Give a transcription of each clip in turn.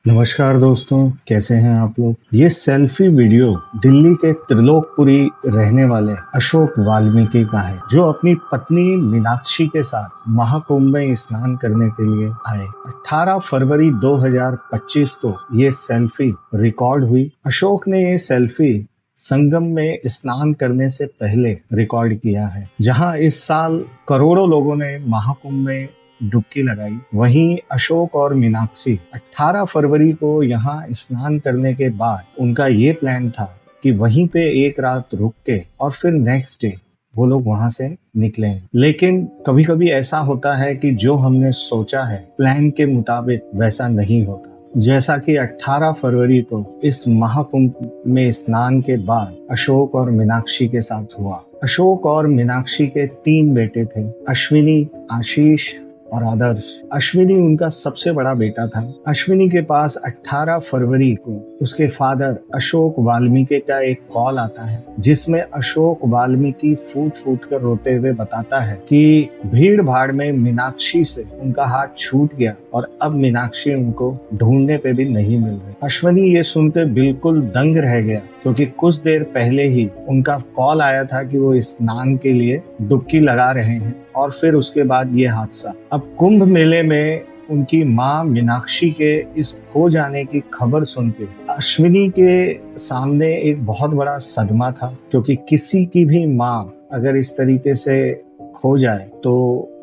नमस्कार दोस्तों, कैसे हैं आप लोग। ये सेल्फी वीडियो दिल्ली के त्रिलोकपुरी रहने वाले अशोक वाल्मीकि का है, जो अपनी पत्नी मीनाक्षी के साथ महाकुंभ में स्नान करने के लिए आए। 18 फरवरी 2025 को ये सेल्फी रिकॉर्ड हुई। अशोक ने ये सेल्फी संगम में स्नान करने से पहले रिकॉर्ड किया है, जहां इस साल करोड़ों लोगों ने महाकुंभ में डुबकी लगाई। वहीं अशोक और मीनाक्षी 18 फरवरी को यहाँ स्नान करने के बाद उनका ये प्लान था कि वहीं पे एक रात रुक के और फिर नेक्स्ट डे वो लोग वहां से निकलेंगे। लेकिन कभी कभी ऐसा होता है कि जो हमने सोचा है प्लान के मुताबिक वैसा नहीं होता, जैसा कि 18 फरवरी को इस महाकुंभ में स्नान के बाद अशोक और मीनाक्षी के साथ हुआ। अशोक और मीनाक्षी के 3 बेटे थे, अश्विनी, आशीष और आदर्श। अश्विनी उनका सबसे बड़ा बेटा था। अश्विनी के पास 18 फरवरी को उसके फादर अशोक वाल्मीकि का एक कॉल आता है, जिसमें अशोक वाल्मीकि फूट फूट कर रोते हुए बताता है कि भीड़ भाड़ में मीनाक्षी से उनका हाथ छूट गया और अब मीनाक्षी उनको ढूंढने पे भी नहीं मिल रही। अश्विनी ये सुनते बिल्कुल दंग रह गया, क्योंकि कुछ देर पहले ही उनका कॉल आया था कि वो स्नान के लिए डुबकी लगा रहे हैं और फिर उसके बाद ये हादसा। अब कुंभ मेले में उनकी माँ मीनाक्षी के इस खो जाने की खबर सुनते अश्विनी के सामने एक बहुत बड़ा सदमा था, क्योंकि किसी की भी माँ अगर इस तरीके से खो जाए तो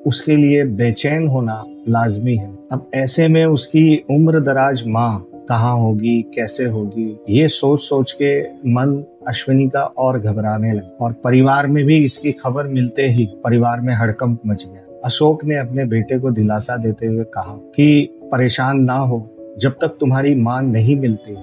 उसके लिए बेचैन होना लाजमी है। अब ऐसे में उसकी उम्र दराज माँ कहाँ होगी, कैसे होगी, ये सोच सोच के मन अश्विनी का और घबराने लगा। और परिवार में भी इसकी खबर मिलते ही परिवार में हड़कंप मच गया। अशोक ने अपने बेटे को दिलासा देते हुए कहा कि परेशान ना हो, जब तक तुम्हारी मां नहीं मिलती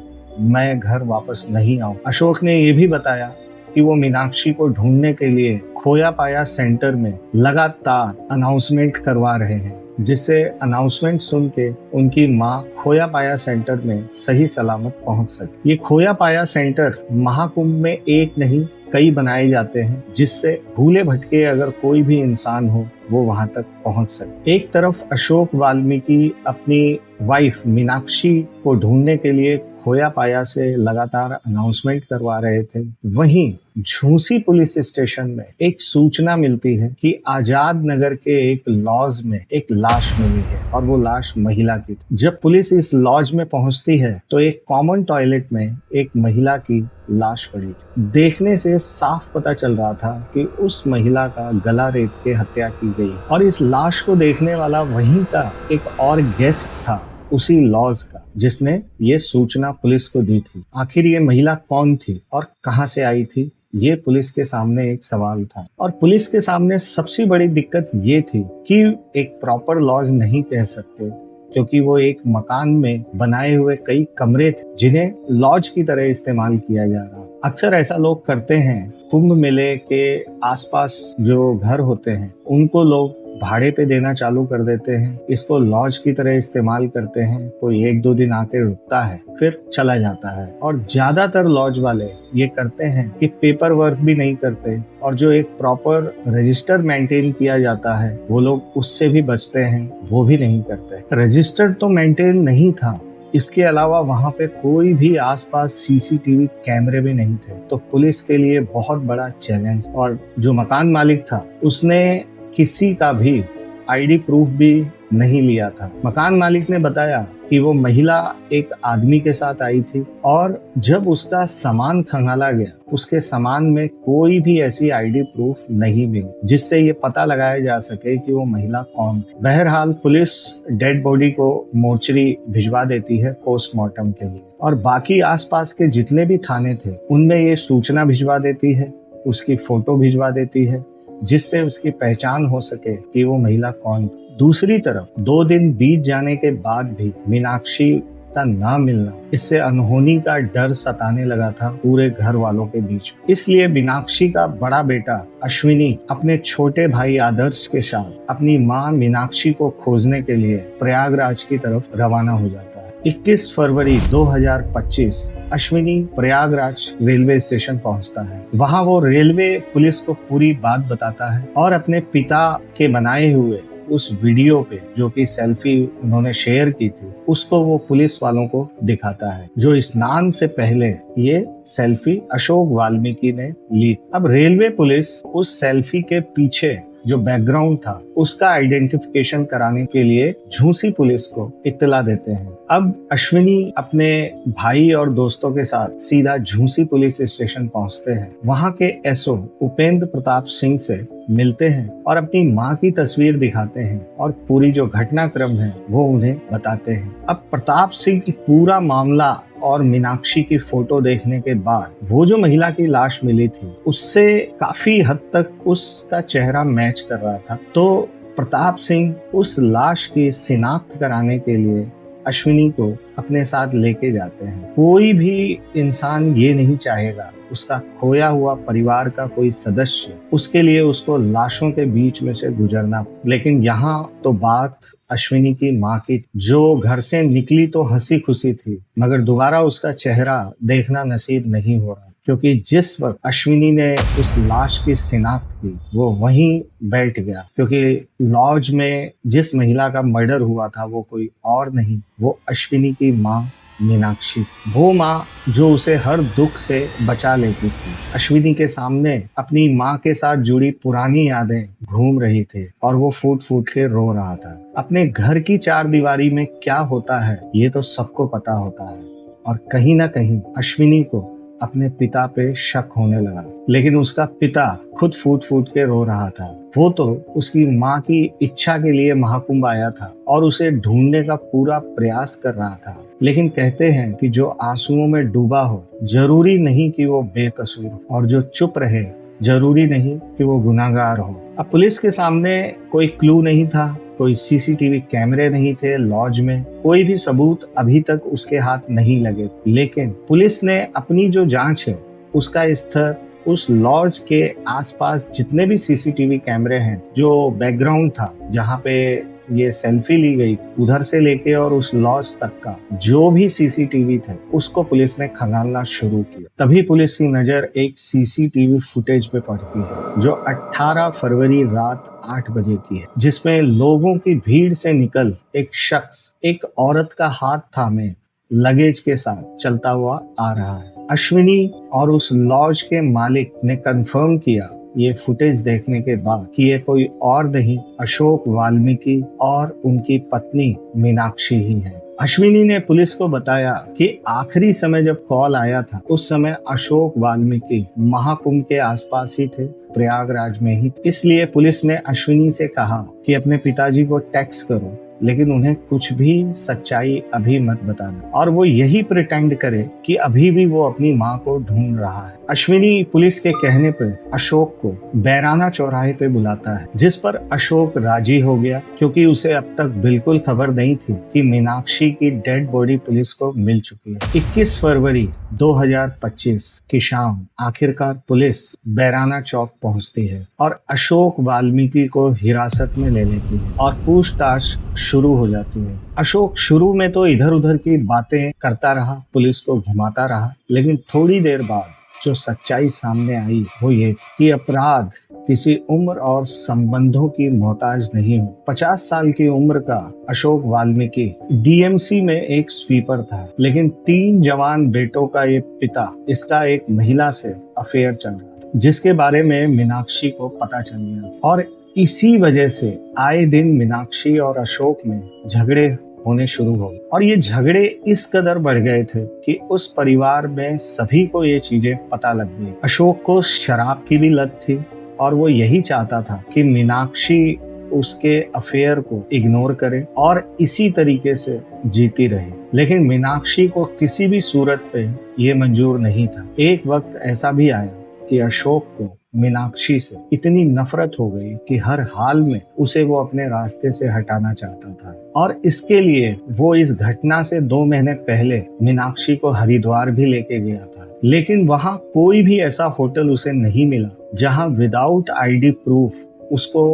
मैं घर वापस नहीं आऊं। अशोक ने ये भी बताया कि वो मीनाक्षी को ढूंढने के लिए खोया पाया सेंटर में लगातार अनाउंसमेंट करवा रहे हैं, जिससे अनाउंसमेंट सुन के उनकी माँ खोया पाया सेंटर में सही सलामत पहुंच सके। ये खोया पाया सेंटर महाकुंभ में एक नहीं कई बनाए जाते हैं, जिससे भूले भटके अगर कोई भी इंसान हो वो वहां तक पहुंच सके। एक तरफ अशोक वाल्मीकि अपनी वाइफ मीनाक्षी को ढूंढने के लिए खोया पाया से लगातार अनाउंसमेंट करवा रहे थे, वहीं झूसी पुलिस स्टेशन में एक सूचना मिलती है कि आजाद नगर के एक लॉज में एक लाश मिली है और वो लाश महिला की थी। जब पुलिस इस लॉज में पहुंचती है तो एक कॉमन टॉयलेट में एक महिला की लाश पड़ी थी। देखने से साफ पता चल रहा था कि उस महिला का गला रेत के हत्या की गई और इस लाश को देखने वाला वहीं का एक और गेस्ट था उसी लॉज का, जिसने ये सूचना पुलिस को दी थी। आखिर ये महिला कौन थी और कहां से आई थी, ये पुलिस के सामने एक सवाल था। और पुलिस के सामने सबसे बड़ी दिक्कत ये थी कि एक प्रॉपर लॉज नहीं कह सकते, क्योंकि वो एक मकान में बनाए हुए कई कमरे थे जिन्हें लॉज की तरह इस्तेमाल किया जा रहा। अक्सर ऐसा लोग करते हैं, कुंभ मेले के आसपास जो घर होते हैं उनको लोग भाड़े पे देना चालू कर देते हैं, इसको लॉज की तरह इस्तेमाल करते हैं। कोई 1-2 दिन आके रुकता है फिर चला जाता है। और ज्यादातर लॉज वाले ये करते हैं कि पेपर वर्क भी नहीं करते, और जो एक प्रॉपर रजिस्टर मेंटेन किया जाता है वो लोग उससे भी बचते हैं, वो भी नहीं करते। रजिस्टर तो मेंटेन नहीं था, इसके अलावा वहां पे कोई भी आसपास सीसीटीवी कैमरे भी नहीं थे, तो पुलिस के लिए बहुत बड़ा चैलेंज। और जो मकान मालिक था उसने किसी का भी आईडी प्रूफ भी नहीं लिया था। मकान मालिक ने बताया कि वो महिला एक आदमी के साथ आई थी और जब उसका सामान खंगाला गया उसके सामान में कोई भी ऐसी आईडी प्रूफ नहीं मिली, जिससे ये पता लगाया जा सके कि वो महिला कौन थी। बहरहाल पुलिस डेड बॉडी को मोर्चरी भिजवा देती है पोस्टमार्टम के लिए, और बाकी आसपास के जितने भी थाने थे उनमें ये सूचना भिजवा देती है, उसकी फोटो भिजवा देती है, जिससे उसकी पहचान हो सके कि वो महिला कौन थी। दूसरी तरफ 2 दिन बीत जाने के बाद भी मीनाक्षी का ना मिलना, इससे अनहोनी का डर सताने लगा था पूरे घर वालों के बीच। इसलिए मीनाक्षी का बड़ा बेटा अश्विनी अपने छोटे भाई आदर्श के साथ अपनी माँ मीनाक्षी को खोजने के लिए प्रयागराज की तरफ रवाना हो जाता है। 21 फरवरी 2025 अश्विनी प्रयागराज रेलवे स्टेशन पहुंचता है। वहां वो रेलवे पुलिस को पूरी बात बताता है और अपने पिता के बनाए हुए उस वीडियो पे जो कि सेल्फी उन्होंने शेयर की थी उसको वो पुलिस वालों को दिखाता है, जो स्नान से पहले ये सेल्फी अशोक वाल्मीकि ने ली। अब रेलवे पुलिस उस सेल्फी के पीछे जो बैकग्राउंड था उसका आइडेंटिफिकेशन कराने के लिए झूसी पुलिस को इत्तला देते हैं। अब अश्विनी अपने भाई और दोस्तों के साथ सीधा झूसी पुलिस स्टेशन पहुंचते हैं। वहां के एसओ उपेंद्र प्रताप सिंह से मिलते हैं और अपनी मां की तस्वीर दिखाते हैं और पूरी जो घटनाक्रम है वो उन्हें बताते हैं। अब प्रताप सिंह पूरा मामला और मीनाक्षी की फोटो देखने के बाद वो जो महिला की लाश मिली थी उससे काफी हद तक उसका चेहरा मैच कर रहा था, तो प्रताप सिंह उस लाश की शिनाख्त कराने के लिए अश्विनी को अपने साथ लेके जाते हैं। कोई भी इंसान ये नहीं चाहेगा उसका खोया हुआ परिवार का कोई सदस्य उसके लिए उसको लाशों के बीच में से गुजरना, लेकिन यहाँ तो बात अश्विनी की माँ की, जो घर से निकली तो हंसी खुशी थी मगर दोबारा उसका चेहरा देखना नसीब नहीं हो रहा, क्योंकि जिस वक्त अश्विनी ने उस लाश की शिनाख्त की वो वहीं बैठ गया, क्योंकि लॉज में जिस महिला का मर्डर हुआ था वो कोई और नहीं, वो अश्विनी की माँ मीनाक्षी, वो माँ जो उसे हर दुख से बचा लेती थी। अश्विनी के सामने अपनी माँ के साथ जुड़ी पुरानी यादें घूम रही थी और वो फूट फूट के रो रहा था। अपने घर की चार दीवारी में क्या होता है ये तो सबको पता होता है, और कहीं ना कहीं अश्विनी को अपने पिता पे शक होने लगा, लेकिन उसका पिता खुद फूट फूट के रो रहा था। वो तो उसकी माँ की इच्छा के लिए महाकुंभ आया था और उसे ढूंढने का पूरा प्रयास कर रहा था, लेकिन कहते हैं कि जो आंसुओं में डूबा हो जरूरी नहीं कि वो बेकसूर हो, और जो चुप रहे जरूरी नहीं कि वो गुनाहगार हो। अब पुलिस के सामने कोई क्लू नहीं था, कोई सीसीटीवी कैमरे नहीं थे लॉज में, कोई भी सबूत अभी तक उसके हाथ नहीं लगे, लेकिन पुलिस ने अपनी जो जांच है उसका स्तर उस लॉज के आसपास जितने भी सीसीटीवी कैमरे हैं, जो बैकग्राउंड था जहाँ पे ये सेल्फी ली गई उधर से लेके और उस लॉज तक का जो भी सीसीटीवी थे उसको पुलिस ने खंगालना शुरू किया। तभी पुलिस की नजर एक सीसीटीवी फुटेज पे पड़ती है जो 18 फरवरी रात 8 बजे की है, जिसमें लोगों की भीड़ से निकल एक शख्स एक औरत का हाथ थामे लगेज के साथ चलता हुआ आ रहा है। अश्विनी और उस लॉज के मालिक ने कंफर्म किया ये फुटेज देखने के बाद कि ये कोई और नहीं अशोक वाल्मीकि और उनकी पत्नी मीनाक्षी ही है। अश्विनी ने पुलिस को बताया कि आखिरी समय जब कॉल आया था उस समय अशोक वाल्मीकि महाकुंभ के आसपास ही थे, प्रयागराज में ही। इसलिए पुलिस ने अश्विनी से कहा कि अपने पिताजी को टेक्स्ट करो, लेकिन उन्हें कुछ भी सच्चाई अभी मत बताना, और वो यही प्रिटेंड करे कि अभी भी वो अपनी माँ को ढूंढ रहा है। अश्विनी पुलिस के कहने पर अशोक को बैराना चौराहे पे बुलाता है, जिस पर अशोक राजी हो गया, क्योंकि उसे अब तक बिल्कुल खबर नहीं थी कि मीनाक्षी की डेड बॉडी पुलिस को मिल चुकी है। 21 फरवरी 2025 की शाम आखिरकार पुलिस बैराना चौक पहुंचती है और अशोक वाल्मीकि को हिरासत में ले लेती है और पूछताछ शुरू हो जाती है। अशोक शुरू में तो इधर उधर की बातें करता रहा, पुलिस को घुमाता रहा, लेकिन थोड़ी देर बाद जो सच्चाई सामने आई वो ये कि अपराध किसी उम्र और संबंधों की मोहताज नहीं हो। 50 साल की उम्र का अशोक वाल्मीकि डीएमसी में एक स्वीपर था, लेकिन 3 जवान बेटों का ये पिता, इसका एक महिला से अफेयर चल रहा था, जिसके बारे में मीनाक्षी को पता चल गया, और इसी वजह से आए दिन मीनाक्षी और अशोक में झगड़े होने शुरू हो गए। और ये झगड़े इस कदर बढ़ गए थे कि उस परिवार में सभी को ये चीजें पता लग गई। अशोक को शराब की भी लत थी और वो यही चाहता था कि मीनाक्षी उसके अफेयर को इग्नोर करे और इसी तरीके से जीती रहे, लेकिन मीनाक्षी को किसी भी सूरत पे ये मंजूर नहीं था। एक वक्त ऐसा भी आया कि अशोक को मीनाक्षी से इतनी नफरत हो गई कि हर हाल में उसे वो अपने रास्ते से हटाना चाहता था, और इसके लिए वो इस घटना से 2 महीने पहले मीनाक्षी को हरिद्वार भी लेके गया था, लेकिन वहाँ कोई भी ऐसा होटल उसे नहीं मिला जहाँ विदाउट आईडी प्रूफ उसको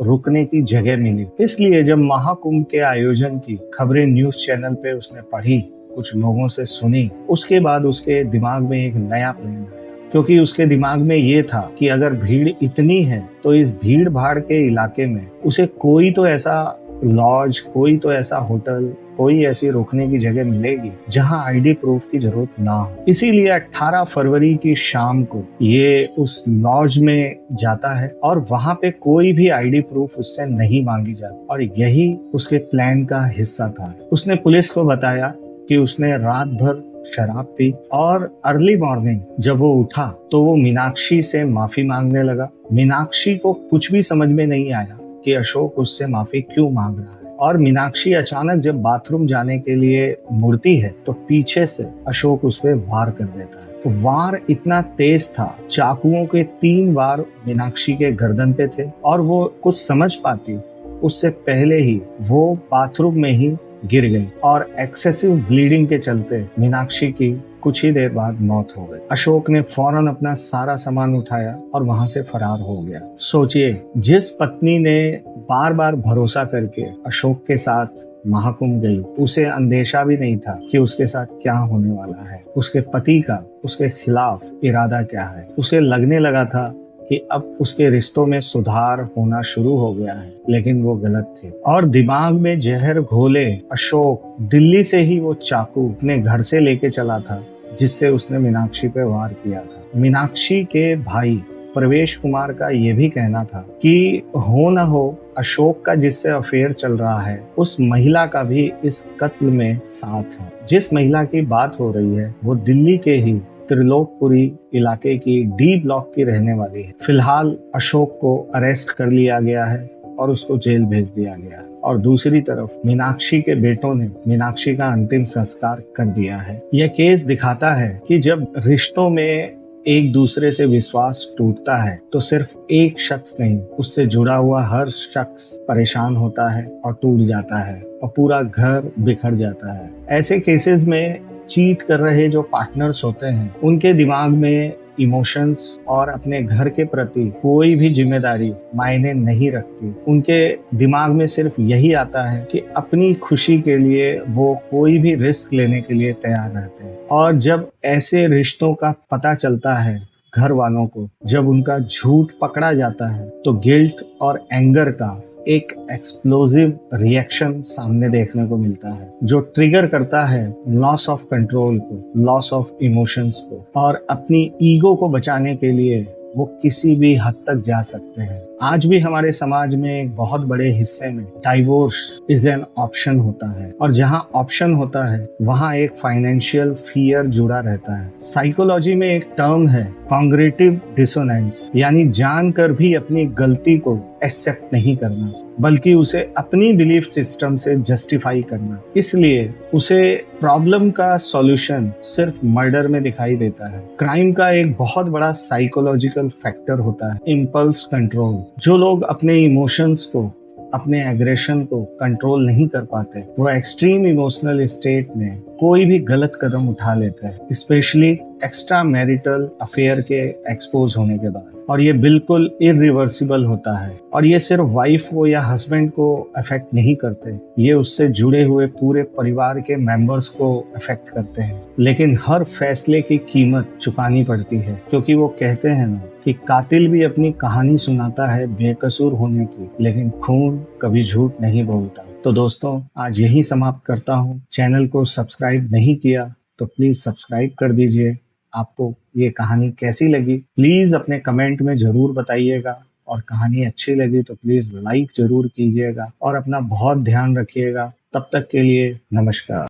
रुकने की जगह मिली। इसलिए जब महाकुंभ के आयोजन की खबरें न्यूज चैनल पे उसने पढ़ी, कुछ लोगों से सुनी, उसके बाद उसके दिमाग में एक नया प्लान आया। क्योंकि उसके दिमाग में ये था कि अगर भीड़ इतनी है तो इस भीड़ भाड़ के इलाके में उसे कोई तो ऐसा लॉज, कोई तो ऐसा होटल, कोई ऐसी रुकने की जगह मिलेगी जहां आईडी प्रूफ की जरूरत ना हो। इसीलिए 18 फरवरी की शाम को ये उस लॉज में जाता है और वहां पे कोई भी आईडी प्रूफ उससे नहीं मांगी जाती और यही उसके प्लान का हिस्सा था। उसने पुलिस को बताया कि उसने रात भर शराब पी और अर्ली मॉर्निंग जब वो उठा तो वो मीनाक्षी से माफी मांगने लगा। मीनाक्षी को कुछ भी समझ में नहीं आया कि अशोक उससे माफी क्यों मांग रहा है और मीनाक्षी अचानक जब बाथरूम जाने के लिए मुड़ती है तो पीछे से अशोक उस पर वार कर देता है। तो वार इतना तेज था, चाकुओं के 3 वार मीनाक्षी के गर्दन पे थे और वो कुछ समझ पाती उससे पहले ही वो बाथरूम में ही गिर गई और एक्सेसिव ब्लीडिंग के चलते मीनाक्षी की कुछ ही देर बाद मौत हो गई। अशोक ने फौरन अपना सारा सामान उठाया और वहां से फरार हो गया। सोचिए, जिस पत्नी ने बार बार भरोसा करके अशोक के साथ महाकुंभ गई, उसे अंदेशा भी नहीं था कि उसके साथ क्या होने वाला है, उसके पति का उसके खिलाफ इरादा क्या है। उसे लगने लगा था कि अब उसके रिश्तों में सुधार होना शुरू हो गया है, लेकिन वो गलत थे और दिमाग में जहर घोले अशोक दिल्ली से ही वो चाकू अपने घर से लेके चला था जिससे उसने मीनाक्षी पे वार किया था। मीनाक्षी के भाई प्रवेश कुमार का ये भी कहना था कि हो न हो अशोक का जिससे अफेयर चल रहा है उस महिला का भी इस कत्ल में साथ है। जिस महिला की बात हो रही है वो दिल्ली के ही त्रिलोकपुरी इलाके की डी ब्लॉक की रहने वाली है। फिलहाल अशोक को अरेस्ट कर लिया गया है और उसको जेल भेज दिया गया है और दूसरी तरफ मीनाक्षी के बेटों ने मीनाक्षी का अंतिम संस्कार कर दिया है। यह केस दिखाता है कि जब रिश्तों में एक दूसरे से विश्वास टूटता है तो सिर्फ एक शख्स नहीं, उससे जुड़ा हुआ हर शख्स परेशान होता है और टूट जाता है और पूरा घर बिखर जाता है। ऐसे केसेस में चीट कर रहे जो पार्टनर्स होते हैं उनके दिमाग में इमोशंस और अपने घर के प्रति कोई भी जिम्मेदारी मायने नहीं रखती। उनके दिमाग में सिर्फ यही आता है कि अपनी खुशी के लिए वो कोई भी रिस्क लेने के लिए तैयार रहते हैं और जब ऐसे रिश्तों का पता चलता है घर वालों को, जब उनका झूठ पकड़ा जाता है तो गिल्ट और एंगर का एक एक्सप्लोसिव रिएक्शन सामने देखने को मिलता है जो ट्रिगर करता है लॉस ऑफ कंट्रोल को, लॉस ऑफ इमोशंस को और अपनी ईगो को बचाने के लिए वो किसी भी हद तक जा सकते हैं। आज भी हमारे समाज में एक बहुत बड़े हिस्से में डाइवोर्स इज एन ऑप्शन होता है और जहां ऑप्शन होता है वहां एक फाइनेंशियल फियर जुड़ा रहता है। साइकोलॉजी में एक टर्म है कॉन्ग्रेटिव डिसोनेंस, यानी जानकर भी अपनी गलती को एक्सेप्ट नहीं करना बल्कि उसे अपनी बिलीफ सिस्टम से जस्टिफाई करना। इसलिए उसे प्रॉब्लम का सॉल्यूशन सिर्फ मर्डर में दिखाई देता है। क्राइम का एक बहुत बड़ा साइकोलॉजिकल फैक्टर होता है इम्पल्स कंट्रोल। जो लोग अपने इमोशंस को, अपने एग्रेशन को कंट्रोल नहीं कर पाते वो एक्सट्रीम इमोशनल स्टेट में कोई भी गलत कदम उठा लेते हैं, स्पेशली एक्स्ट्रा मैरिटल अफेयर के एक्सपोज होने के बाद। और ये बिल्कुल इरिवर्सिबल होता है और ये सिर्फ वाइफ को या हस्बैंड को अफेक्ट नहीं करते, ये उससे जुड़े हुए पूरे परिवार के मेंबर्स को अफेक्ट करते हैं। लेकिन हर फैसले की कीमत चुकानी पड़ती है क्योंकि वो कहते हैं ना कि कातिल भी अपनी कहानी सुनाता है बेकसूर होने की, लेकिन खून कभी झूठ नहीं बोलता। तो दोस्तों, आज यही समाप्त करता हूँ। चैनल को सब्सक्राइब नहीं किया तो प्लीज सब्सक्राइब कर दीजिए। आपको ये कहानी कैसी लगी प्लीज अपने कमेंट में जरूर बताइएगा और कहानी अच्छी लगी तो प्लीज लाइक जरूर कीजिएगा और अपना बहुत ध्यान रखिएगा। तब तक के लिए नमस्कार।